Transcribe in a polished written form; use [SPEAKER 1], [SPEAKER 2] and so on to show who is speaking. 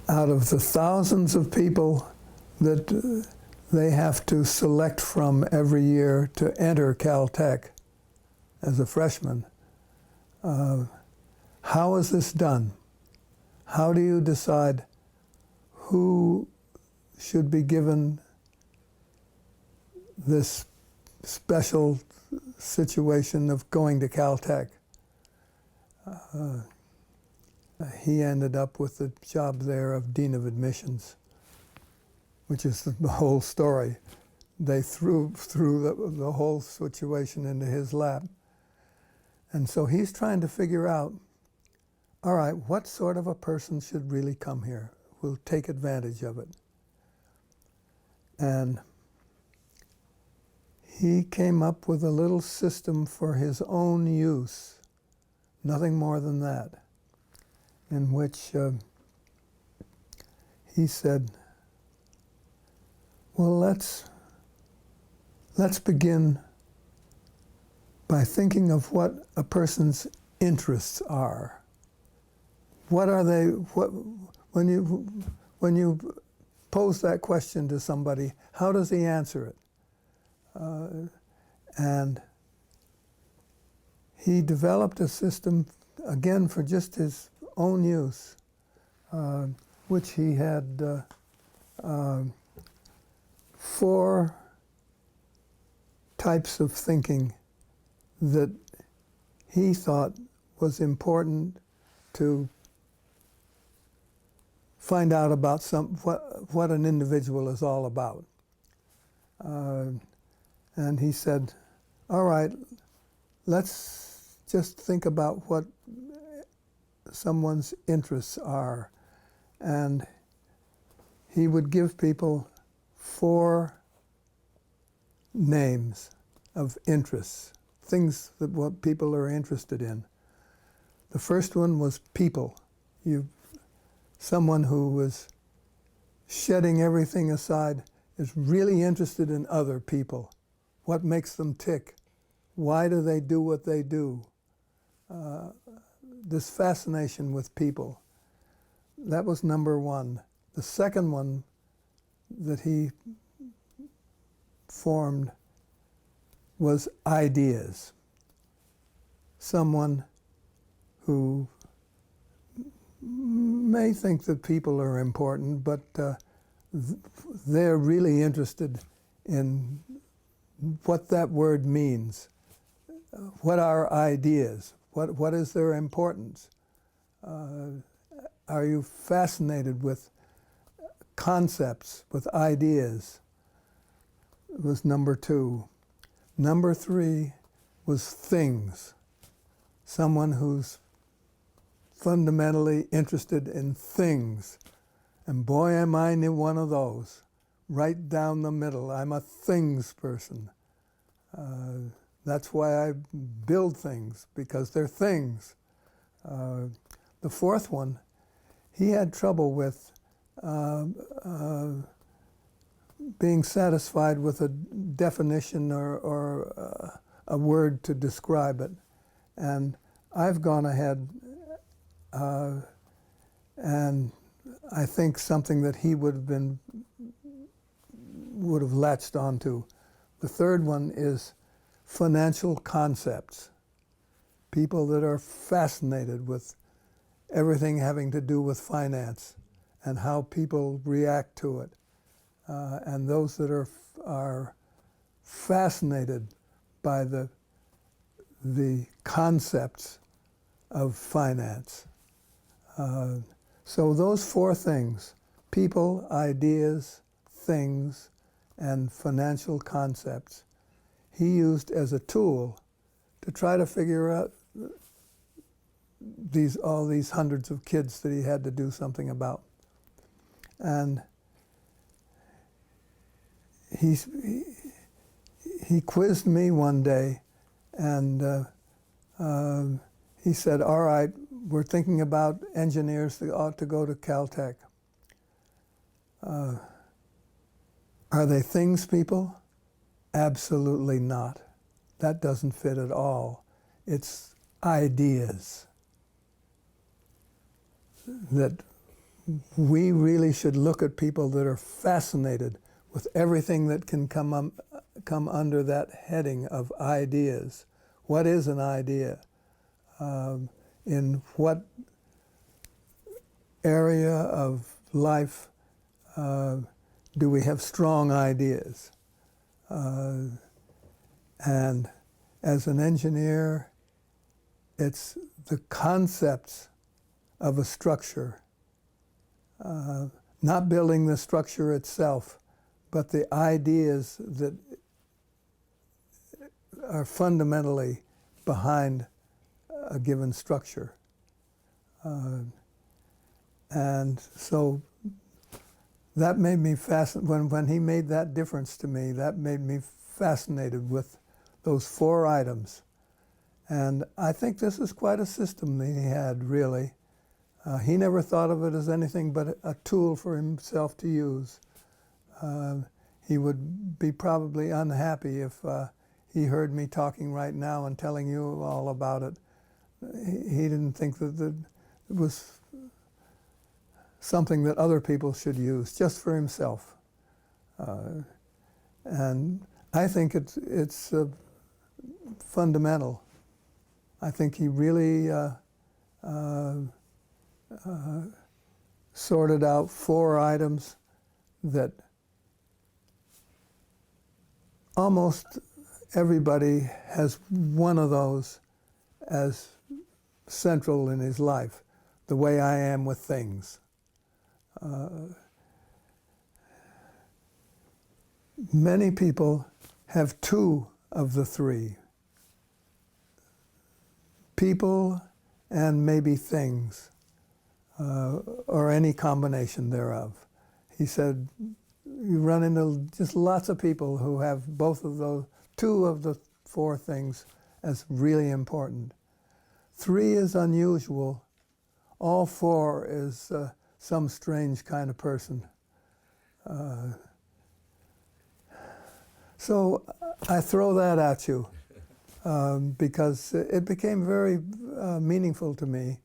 [SPEAKER 1] out of the thousands of people that they have to select from every year to enter Caltech as a freshman, how is this done? How do you decide who should be given this special situation of going to Caltech? He ended up with the job there of Dean of Admissions, which is the whole story. They threw the whole situation into his lap. And so he's trying to figure out, all right, what sort of a person should really come here? We'll take advantage of it. And he came up with a little system for his own use, nothing more than that, in which he said, well, let's begin by thinking of what a person's interests are. What are they? When you pose that question to somebody, how does he answer it? And he developed a system, again, for just his own use, which he had 4 types of thinking that he thought was important to find out about what an individual is all about. And he said, all right, let's just think about what someone's interests are. And he would give people 4 names of interests, things that what people are interested in. The first one was people. Someone who was shedding everything aside, is really interested in other people. What makes them tick? Why do they do what they do? This fascination with people. That was number 1. The second one that he formed was ideas. Someone who may think that people are important, but they're really interested in what that word means. What are ideas? What is their importance? Are you fascinated with concepts, with ideas? It was number 2. Number 3 was things. Someone who's fundamentally interested in things. And boy, am I one of those. Right down the middle. I'm a things person. That's why I build things, because they're things. The fourth one, he had trouble with being satisfied with a definition or a word to describe it. And I've gone ahead and I think something that he would have latched onto. The third one is financial concepts. People that are fascinated with everything having to do with finance and how people react to it. And those that are fascinated by the concepts of finance. So those 4 things, people, ideas, things, and financial concepts, he used as a tool to try to figure out all these hundreds of kids that he had to do something about. And he quizzed me one day, and he said, all right, we're thinking about engineers that ought to go to Caltech. Are they things people? Absolutely not. That doesn't fit at all. It's ideas that we really should look at people that are fascinated with everything that can come under that heading of ideas. What is an idea? In what area of life do we have strong ideas? And as an engineer, it's the concepts of a structure, not building the structure itself, but the ideas that are fundamentally behind a given structure. And so that made me fascinated. When he made that difference to me, that made me fascinated with those 4 items. And I think this is quite a system that he had, really. He never thought of it as anything but a tool for himself to use. He would be probably unhappy if he heard me talking right now and telling you all about it. He didn't think that it was something that other people should use, just for himself. And I think it's fundamental. I think he really sorted out 4 items that almost everybody has one of those as central in his life, the way I am with things. Many people have 2 of the 3. People and maybe things, or any combination thereof. He said, you run into just lots of people who have both of those, 2 of the 4 things as really important. 3 is unusual. All 4 is some strange kind of person. So I throw that at you because it became very meaningful to me.